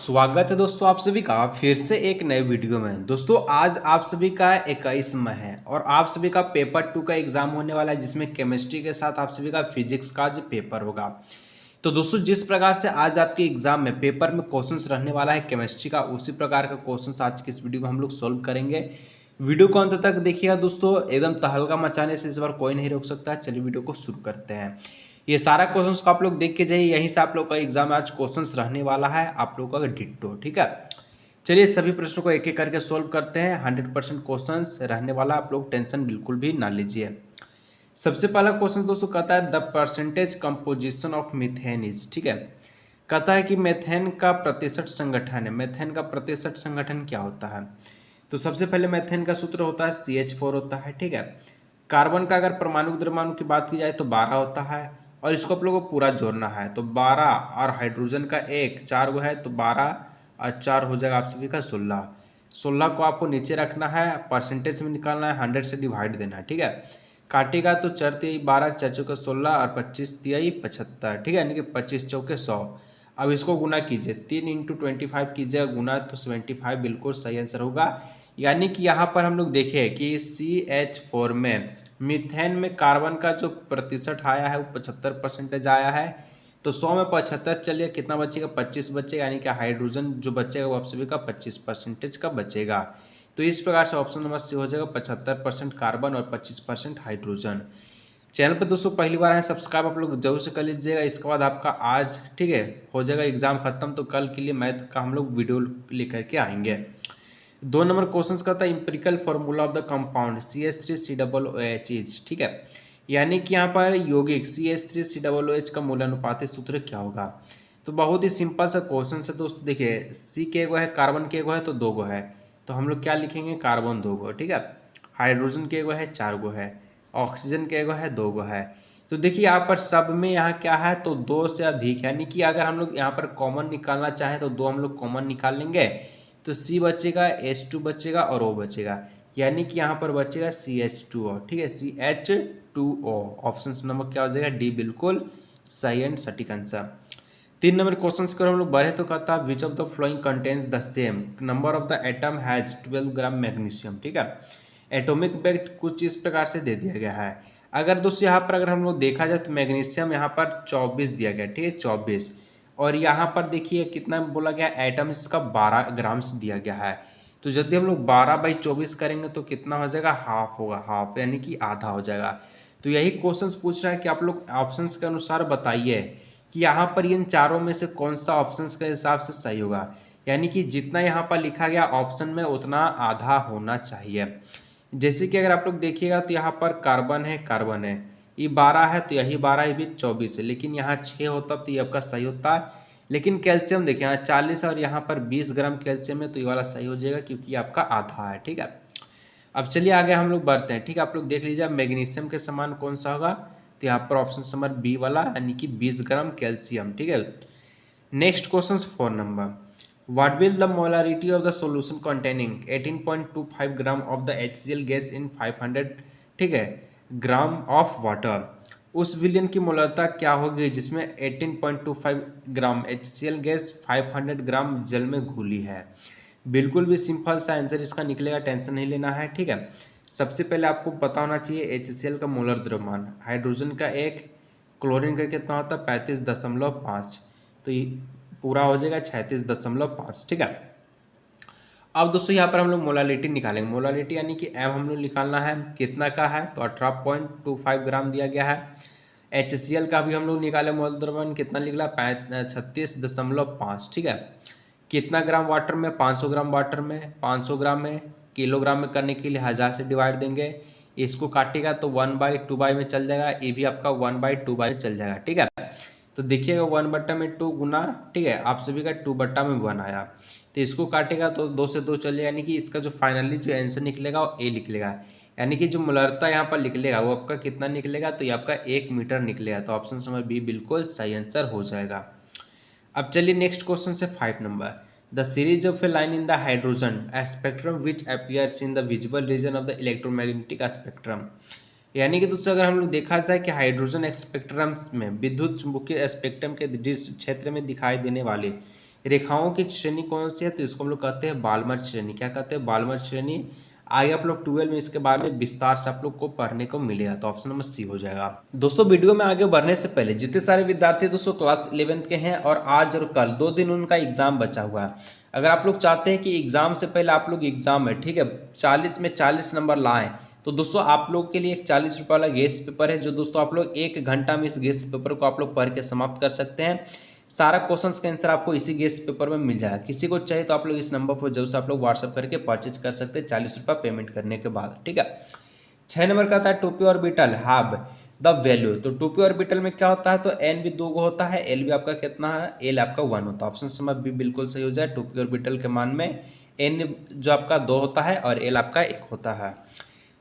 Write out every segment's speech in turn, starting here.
स्वागत है दोस्तों आप सभी का फिर से एक नए वीडियो में। दोस्तों आज आप सभी का 21 मई है और आप सभी का पेपर 2 का एग्जाम होने वाला है, जिसमें केमिस्ट्री के साथ आप सभी का फिजिक्स का जो पेपर होगा। तो दोस्तों जिस प्रकार से आज आपके एग्जाम में पेपर में क्वेश्चंस रहने वाला है केमिस्ट्री का, उसी प्रकार का क्वेश्चंस आज की इस वीडियो में हम लोग सोल्व करेंगे। वीडियो को अंत तक देखिएगा दोस्तों, एकदम तहलका मचाने से इस बार कोई नहीं रोक सकता। चलिए वीडियो को शुरू करते हैं। ये सारा क्वेश्चंस को आप लोग देख के जाइए, यहीं से आप लोग का एग्जाम में आज क्वेश्चंस रहने वाला है, आप लोग का डिट्टो। ठीक है, चलिए सभी प्रश्नों को एक एक करके सोल्व करते हैं। 100% क्वेश्चंस रहने वाला, आप लोग टेंशन बिल्कुल भी ना लीजिए। सबसे पहला क्वेश्चन दोस्तों कहता है the percentage composition of methane is. ठीक है, कहता है कि मेथेन का प्रतिशत संगठन है। मेथेन का प्रतिशत संगठन क्या होता है? तो सबसे पहले मेथेन का सूत्र होता है CH4 होता है। ठीक है, कार्बन का अगर परमाणु द्रव्यमान की बात की जाए तो 12 होता है, और इसको आप लोगों को पूरा जोड़ना है तो 12, और हाइड्रोजन का 1 4 गो है तो 12 और 4 हो जाएगा आप सभी का 16। 16 को आपको नीचे रखना है, परसेंटेज में निकालना है, 100 से डिवाइड देना है। ठीक है, काटेगा तो 4 तिहाई 12, 4 चौके 16 और 25 तिहाई 75। ठीक है, यानी कि 25 चौके 100। अब इसको गुना कीजिए, 3 इंटू 25 कीजिएगा गुना, तो 75 बिल्कुल सही आंसर होगा। यानी कि यहाँ पर हम लोग देखें कि CH4 में मीथेन में कार्बन का जो प्रतिशत आया है वो 75% आया है। तो 100 में 75 चलिए कितना बचेगा? 25 बचेगा, यानी कि हाइड्रोजन जो बचेगा वो आप सभी का 25% का बचेगा। तो इस प्रकार से ऑप्शन नंबर सी हो जाएगा 75% कार्बन और 25% हाइड्रोजन। चैनल पर दोस्तों पहली बार आए, सब्सक्राइब आप लोग जरूर से कर लीजिएगा। इसके बाद आपका आज ठीक है हो जाएगा एग्जाम खत्म, तो कल के लिए मैथ का हम लोग वीडियो लेकर के आएंगे। 2 नंबर क्वेश्चन का था empirical formula of the compound CH3COOH is. ठीक है, यानी कि यहाँ पर यौगिक CH3COOH का मूलानुपाती सूत्र क्या होगा? तो बहुत ही सिंपल सा क्वेश्चन है दोस्तों। देखिए सी के गो है, कार्बन के गो है तो 2 गो है, तो हम लोग क्या लिखेंगे? कार्बन 2 गो। ठीक है, हाइड्रोजन के गो है 4 गो है, ऑक्सीजन के गो है 2 गो है। तो देखिए यहाँ पर सब में यहाँ क्या है? तो 2 से अधिक, यानी कि अगर हम लोग यहाँ पर कॉमन निकालना चाहें तो 2 हम लोग कॉमन निकाल लेंगे, तो C बचेगा, H2 बचेगा और O बचेगा, यानी कि यहाँ पर बचेगा CH2O। ठीक है, CH2O। ऑप्शन नंबर क्या हो जाएगा? डी बिल्कुल सही एंड सटीक आंसर। 3 नंबर क्वेश्चन की हम लोग बढ़े तो कहता है which of the flowing contains the same number of the atom has 12 gram magnesium. ठीक है, एटॉमिक वेट कुछ इस प्रकार से दे दिया गया है। अगर दोस्तों यहाँ पर अगर हम लोग देखा जाए तो मैग्नीशियम यहाँ पर 24 दिया गया। ठीक है, 24, और यहाँ पर देखिए कितना बोला गया? एटम्स का 12 ग्राम्स दिया गया है। तो यदि हम लोग 12/24 करेंगे तो कितना हो जाएगा? हाफ होगा, हाफ यानी कि आधा हो जाएगा। तो यही क्वेश्चंस पूछ रहा है कि आप लोग ऑप्शंस के अनुसार बताइए कि यहाँ पर इन चारों में से कौन सा ऑप्शंस के हिसाब से सही होगा, यानी कि जितना यहाँ पर लिखा गया ऑप्शन में उतना आधा होना चाहिए। जैसे कि अगर आप लोग देखिएगा तो यहाँ पर कार्बन है, कार्बन है, ये 12 है तो यही 12, ये भी 24 है, लेकिन यहाँ 6 होता तो ये आपका सही होता। लेकिन कैल्शियम देखिए यहाँ 40 और यहाँ पर 20 ग्राम कैल्शियम है, तो ये वाला सही हो जाएगा क्योंकि आपका आधा है। ठीक है, अब चलिए आगे हम लोग बढ़ते हैं। ठीक है, आप लोग देख लीजिए मैग्नीशियम के समान कौन सा होगा? तो यहाँ पर ऑप्शन नंबर बी वाला, यानी कि 20 ग्राम कैल्शियम। ठीक है, next question 4 number, what will the molarity of the solution containing 18.25 gram of the HCl gas in 500 ठीक है ग्राम ऑफ वाटर? उस विलयन की मोलरता क्या होगी जिसमें 18.25 ग्राम HCl गैस 500 ग्राम जल में घुली है? बिल्कुल भी सिंपल सा आंसर इसका निकलेगा, टेंशन नहीं लेना है। ठीक है, सबसे पहले आपको पता होना चाहिए HCl का मोलर द्रव्यमान, हाइड्रोजन का 1, क्लोरीन का कितना होता है? 35.5। तो ये पूरा हो जाएगा 36.5। ठीक है, अब दोस्तों यहाँ पर हम लोग मोलालिटी निकालेंगे। मोलालिटी यानी कि एम हम लोग निकालना है, कितना का है? तो 18.25 ग्राम दिया गया है। HCl का भी हम लोग निकाले मोल द्रव्यमान, कितना निकला? 36.5। ठीक है, कितना ग्राम वाटर में? 500 ग्राम वाटर में, 500 ग्राम में किलोग्राम में करने के लिए 1000 से डिवाइड देंगे। इसको काटेगा तो 1/2 में चल जाएगा, ये भी आपका 1/2 में चल जाएगा। ठीक है, तो देखिएगा 1/2 गुना, ठीक है, आप सभी का 2/1 आया, तो इसको काटेगा तो 2 से 2 चल जाएगा, यानी कि इसका जो फाइनली जो आंसर निकलेगा वो ए निकलेगा, यानी कि जो मोलरता यहाँ पर निकलेगा वो आपका कितना निकलेगा? तो ये आपका 1 मीटर निकलेगा। तो ऑप्शन नंबर बी बिल्कुल सही आंसर हो जाएगा। अब चलिए नेक्स्ट क्वेश्चन से 5 number, the series of A line in the hydrogen spectrum which appears in the visible region of the electromagnetic spectrum. यानी कि दोस्तों अगर हम लोग देखा जाए कि हाइड्रोजन स्पेक्ट्रम में विद्युत चुंबकीय स्पेक्ट्रम के जिस क्षेत्र में दिखाई देने वाली रेखाओं की श्रेणी कौन सी है, तो इसको हम लोग कहते हैं बाल्मर श्रेणी। क्या कहते हैं, बाल्मर श्रेणी। आगे आप लोग 12 में इसके बारे में विस्तार से आप लोग को पढ़ने को मिलेगा, तो ऑप्शन नंबर सी हो जाएगा। दोस्तों वीडियो में आगे बढ़ने से पहले जितने सारे विद्यार्थी दोस्तों क्लास 11th के हैं और आज और कल 2 दिन उनका एग्जाम बचा हुआ है, अगर आप लोग चाहते हैं कि एग्जाम से पहले आप लोग एग्जाम में ठीक है 40 में 40 नंबर लाएं, तो दोस्तों आप लोग के लिए एक 40 रुपये वाला गेस्ट पेपर है, जो दोस्तों आप लोग 1 घंटा में इस गेस्ट पेपर को आप लोग पढ़ के समाप्त कर सकते हैं। सारा क्वेश्चंस का आंसर आपको इसी गेस्ट पेपर में मिल जाएगा। किसी को चाहिए तो आप लोग इस नंबर पर जरूर से आप लोग व्हाट्सअप करके परचेज कर सकते हैं 40 रुपये पेमेंट करने के बाद, ठीक है। 6 नंबर का था two P orbital have the value. तो टू पी ऑर्बिटल में क्या होता है, तो एन भी 2 होता है, एल भी आपका कितना है, एल आपका 1 होता है। ऑप्शन नंबर बी बिल्कुल सही हो जाए। टू पी ऑर्बिटल के मान में एन जो आपका 2 होता है और एल आपका 1 होता है।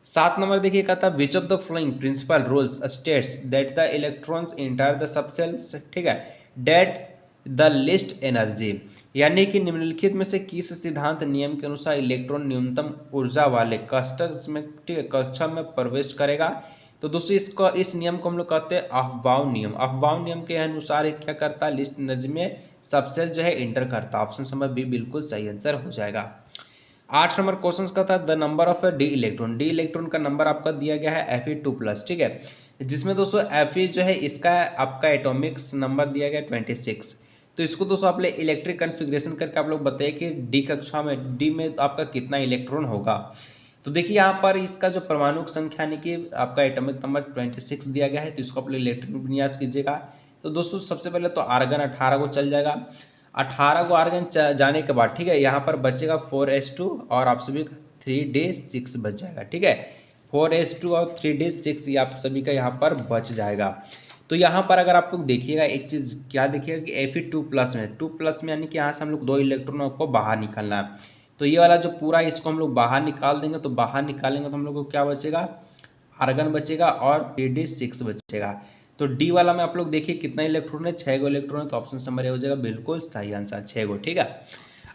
7 नंबर देखिए कहता है which of the following principle rules states that the electrons enter the subshells, ठीक है, डेट द लिस्ट एनर्जी। यानी कि निम्नलिखित में से किस सिद्धांत नियम के अनुसार इलेक्ट्रॉन न्यूनतम ऊर्जा वाले कक्षक में, ठीक है, कक्षा में प्रवेश करेगा। तो दोस्तों इसको इस नियम को हम लोग कहते हैं अफबाउ नियम। अफबाउ नियम के अनुसार क्या करता है, लिस्ट एनर्जी में सबसेल जो है इंटर करता है। ऑप्शन नंबर बी बिल्कुल सही आंसर हो जाएगा। 8 नंबर क्वेश्चन का था the number of D electron. D electron का नंबर आपका दिया गया है Fe2+, ठीक है, जिसमें दोस्तों Fe जो है इसका आपका एटॉमिक्स नंबर दिया गया 26। तो इसको दोस्तों आप इलेक्ट्रिक कन्फिग्रेशन करके आप लोग बताइए कि डी कक्षा में डी में तो आपका कितना इलेक्ट्रॉन होगा। तो देखिए यहाँ पर इसका जो परमाणु संख्या यानी कि आपका एटॉमिक नंबर 26 दिया गया है, तो इसको आप लोग इलेक्ट्रिक विन्यास कीजिएगा। तो दोस्तों सबसे पहले तो आर्गन 18 को चल जाएगा। 18 को आर्गन जाने के बाद ठीक है यहाँ पर बचेगा 4s2 और आप सभी का 3d6 बच जाएगा, ठीक है। 4s2 और 3d6 ये आप सभी का यहाँ पर बच जाएगा। तो यहाँ पर अगर आप लोग देखिएगा एक चीज़ क्या देखिएगा कि Fe2+ में 2+ में यानी कि यहाँ से हम लोग 2 इलेक्ट्रॉनों को बाहर निकालना है। तो ये वाला जो पूरा इसको हम लोग बाहर निकाल देंगे, तो बाहर निकालेंगे तो हम लोग को क्या बचेगा, आर्गन बचेगा और 3d6 बचेगा। तो डी वाला में आप लोग देखिए कितना इलेक्ट्रॉन है, 6 गो इलेक्ट्रॉन है, तो ऑप्शन नंबर ए हो जाएगा बिल्कुल सही आंसर 6 गो, ठीक है।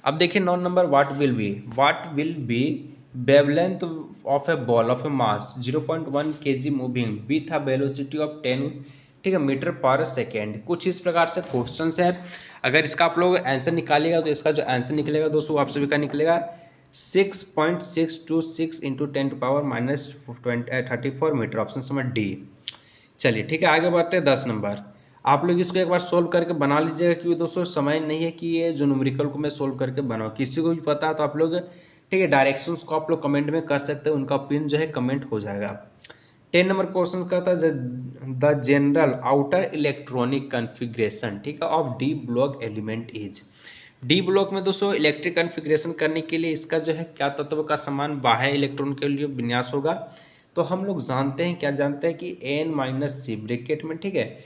अब देखिए 9 number what will be wavelength of A ball of A mass 0.1 kg moving with a velocity of 10, ठीक है, मीटर पर सेकेंड। कुछ इस प्रकार से क्वेश्चन है। अगर इसका आप लोग आंसर निकालिएगा तो इसका जो आंसर निकलेगा दोस्तों आप सभी का निकलेगा 6.626 into 10⁻⁻34 metre. Option number D. चलिए ठीक है आगे बढ़ते हैं। 10 नंबर आप लोग इसको एक बार सोल्व करके बना लीजिएगा, क्योंकि दोस्तों समय नहीं है कि ये जो न्यूमेरिकल को मैं सोल्व करके बनाऊँ। किसी को भी पता है तो आप लोग ठीक है डायरेक्शंस को आप लोग कमेंट में कर सकते हैं, उनका पिन जो है कमेंट हो जाएगा। 10 नंबर क्वेश्चन का था the general outer electronic configuration, ठीक है, of D block element is. D block में दोस्तों इलेक्ट्रिक कन्फिग्रेशन करने के लिए इसका जो है क्या तत्व का समान बाह्य इलेक्ट्रॉन के लिए विन्यास होगा। तो हम लोग जानते हैं, क्या जानते हैं कि n-c ब्रैकेट में, ठीक है,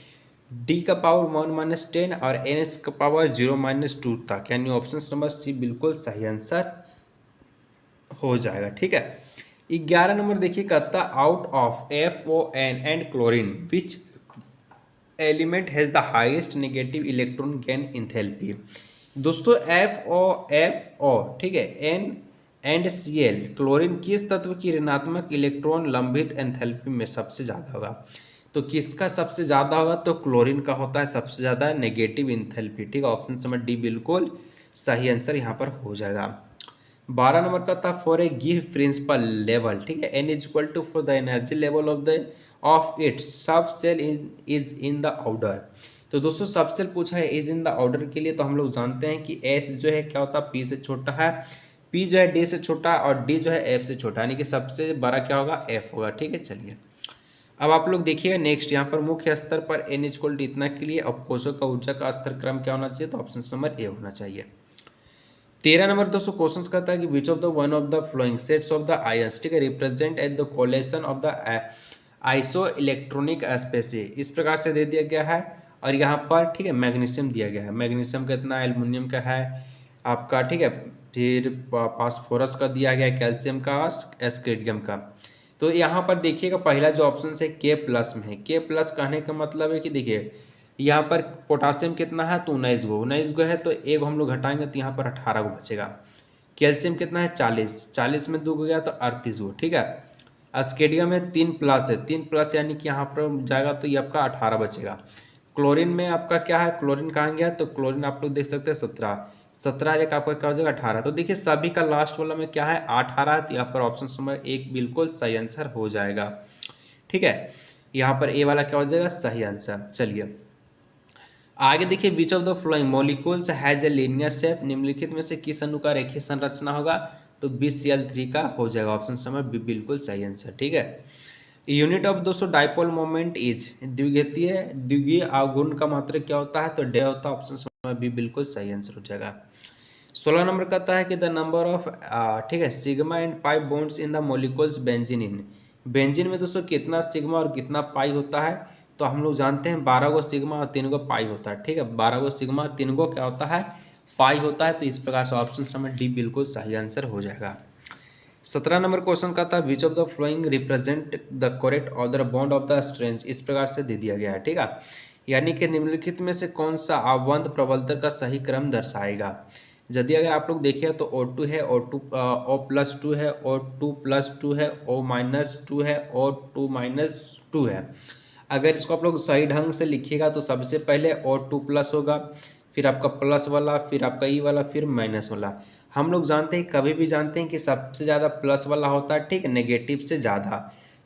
d का पावर 1-10 और ns का पावर 0-2 तक, यानी ऑप्शन नंबर सी बिल्कुल सही आंसर हो जाएगा, ठीक है। 11 नंबर देखिए कहता out of FON and chlorine which element has the highest negative electron gain enthalpy. दोस्तों FO ठीक है N एंड Cl क्लोरीन किस तत्व की ऋणात्मक इलेक्ट्रॉन लंबित एंथैल्पी में सबसे ज़्यादा होगा। तो किसका सबसे ज़्यादा होगा, तो क्लोरीन का होता है सबसे ज़्यादा नेगेटिव एंथैल्पी, ठीक है। ऑप्शन नंबर डी बिल्कुल सही आंसर यहाँ पर हो जाएगा। 12 नंबर का था for a give principal level, ठीक है, N is equal to four the energy level of it sub cell is in the order. तो दोस्तों सब सेल पूछा है इज इन द ऑर्डर के लिए, तो हम लोग जानते हैं कि S जो है क्या होता है P से छोटा है, P जो है D से छोटा है और D जो है F से छोटा, यानी कि सबसे बड़ा क्या होगा F होगा, ठीक है। चलिए अब आप लोग देखिएगा नेक्स्ट यहाँ पर मुख्य स्तर पर N इज इक्वल टू इतना के लिए अवकोशों का ऊर्जा का स्तर क्रम क्या होना चाहिए, तो ऑप्शन नंबर ए होना चाहिए। 13 नंबर दोस्तों क्वेश्चन कहता है कि विच of the one of the flowing sets of the ions, ठीक है, represent at the coalition of the iso electronic species. इस प्रकार से दे दिया गया है और यहाँ पर ठीक है मैग्नीशियम दिया गया है। मैग्नीशियम कितना, एल्युमिनियम का है आपका, ठीक है, फिर फास्फोरस का दिया गया है, कैल्शियम का और एस्केडियम का। तो यहाँ पर देखिएगा पहला जो ऑप्शन है K+ में है। K+ कहने का मतलब है कि देखिए यहाँ पर पोटासियम कितना है, तो 19 गो है, तो एक हम लोग घटाएंगे तो यहाँ पर 18 गो बचेगा। कैल्शियम कितना है 40 में 2 गो गया तो 38 गो, ठीक है। एस्केडियम में 3+ है, 3+ यानी कि यहाँ पर जाएगा तो ये आपका 18 बचेगा। क्लोरीन में आपका क्या है, क्लोरीन कहाँ गया, तो क्लोरीन आप लोग देख सकते हैं 17। 17 और 1 आपका क्या हो जाएगा 18। तो देखिए सभी का लास्ट वाला में क्या है 18, तो यहाँ पर ऑप्शन नंबर 1 बिल्कुल सही आंसर हो जाएगा। ठीक है, यहाँ पर ए वाला क्या हो जाएगा सही आंसर। चलिए आगे देखिए, विच of the flowing molecules has a linear shape, निम्नलिखित में से किस अणु का रेखीय संरचना होगा, तो BCl3 का हो जाएगा ऑप्शन नंबर बी बिल्कुल सही आंसर। ठीक है, यूनिट ऑफ दोस्तों डाइपोल मोमेंट इज, द्विघीय आघूर्ण का मात्रक क्या होता है, तो डे होता है ऑप्शन नंबर बी बिल्कुल सही आंसर हो जाएगा। 16 नंबर कहता है कि द नंबर ऑफ ठीक है sigma and pi bonds in the molecules benzene in, benzene में दोस्तों कितना सिग्मा और कितना पाई होता है, तो हम लोग जानते हैं 12 गो सिग्मा और 3 गो पाई होता है। ठीक है, 12 गो सिग्मा 3 गो क्या होता है पाई होता है, तो इस प्रकार से ऑप्शन नंबर डी बिल्कुल सही आंसर हो जाएगा। 17 नंबर क्वेश्चन का था विच of the flowing represent the correct order bond of the strange, इस प्रकार से दे दिया गया है। ठीक है, यानी कि निम्नलिखित में से कौन सा आबंध प्रबलता का सही क्रम दर्शाएगा। यदि अगर आप लोग देखिए तो O2 है, O+2 है, O2+2 है, O-2 है, O2-2 है। अगर इसको आप लोग सही ढंग से लिखिएगा तो सबसे पहले O2+ होगा, फिर आपका प्लस वाला, फिर आपका ई वाला, फिर माइनस वाला। हम लोग जानते हैं, कभी भी जानते हैं कि सबसे ज़्यादा प्लस वाला होता है, ठीक है, नेगेटिव से ज़्यादा।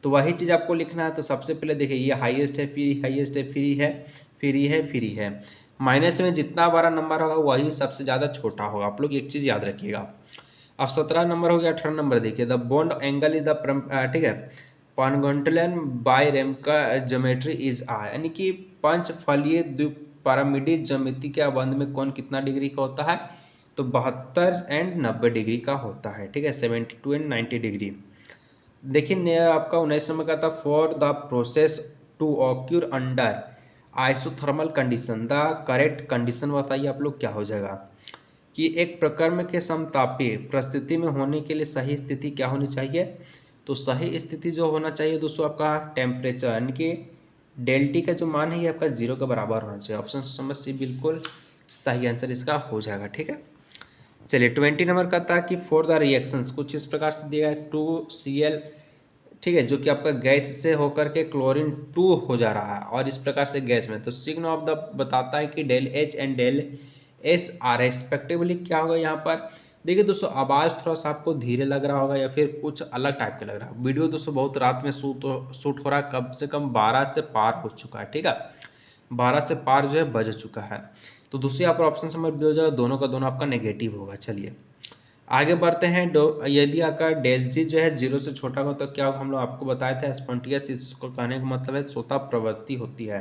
तो वही चीज़ आपको लिखना है। तो सबसे पहले देखिए ये हाईएस्ट है, फिर हाईएस्ट है, फिर है, फिर है, फिर है। माइनस में जितना बड़ा नंबर होगा वही सबसे ज़्यादा छोटा होगा, आप लोग एक चीज़ याद रखिएगा। अब 17 नंबर हो गया। 18 नंबर देखिए, the bond angle is the ठीक है पॉन्गोन्टलन बाय रेमका ज्योमेट्री इज आ, यानी कि पंचफलीय द्विपिरामिडीय ज्यामिति के अबंध में कौन कितना डिग्री का होता है, तो 72 एंड 90 डिग्री का होता है। ठीक है, 72 एंड 90 डिग्री। देखिए आपका 19 नंबर का था for the process to occur under isothermal condition, the correct condition बताइए आप लोग क्या हो जाएगा, कि एक प्रक्रम के समतापीय परिस्थिति में होने के लिए सही स्थिति क्या होनी चाहिए, तो सही स्थिति जो होना चाहिए दोस्तों आपका टेम्परेचर, यानी कि डेल्टी का जो मान है ये आपका 0 के बराबर होना चाहिए। ऑप्शन नंबर सी बिल्कुल सही आंसर इसका हो जाएगा। ठीक है, चलिए 20 नंबर का था कि फॉर द रिएक्शंस कुछ इस प्रकार से दिया है 2Cl, ठीक है, जो कि आपका गैस से होकर के क्लोरीन 2 हो जा रहा है और इस प्रकार से गैस में, तो सिग्न ऑफ द बताता है कि del H and del S are respectively क्या होगा यहाँ पर। देखिए दोस्तों आवाज़ थोड़ा सा आपको धीरे लग रहा होगा या फिर कुछ अलग टाइप का लग रहा है। वीडियो दोस्तों बहुत रात में शूट हो रहा है, कम से कम 12 से पार हो चुका है। ठीक है, 12 से पार जो है बज चुका है। तो दूसरी यहाँ पर ऑप्शन नंबर बी हो जाएगा, दोनों का दोनों आपका नेगेटिव होगा। चलिए आगे बढ़ते हैं। यदि आपका डेल जी जो है 0 से छोटा हो तो क्या होगा, हम लोग आपको बताए थे स्पॉन्टेनियस, इसको कहने का मतलब है स्वतः प्रवृत्ति होती है।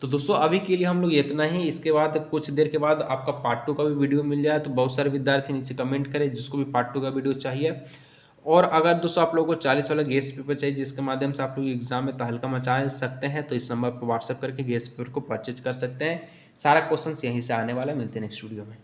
तो दोस्तों अभी के लिए हम लोग इतना ही, इसके बाद कुछ देर के बाद आपका पार्ट 2 का भी वीडियो मिल जाए। तो बहुत सारे विद्यार्थी नीचे कमेंट करें जिसको भी पार्ट 2 का वीडियो चाहिए। और अगर दोस्तों आप लोगों को 40 वाला गेस्ट पेपर चाहिए जिसके माध्यम से आप लोग एग्जाम में तहलका मचा सकते हैं, तो इस नंबर पर व्हाट्सएप करके गेस्ट पेपर को परचेज कर सकते हैं। सारा क्वेश्चन यहीं से आने वाला है। मिलते हैं नेक्स्ट वीडियो में।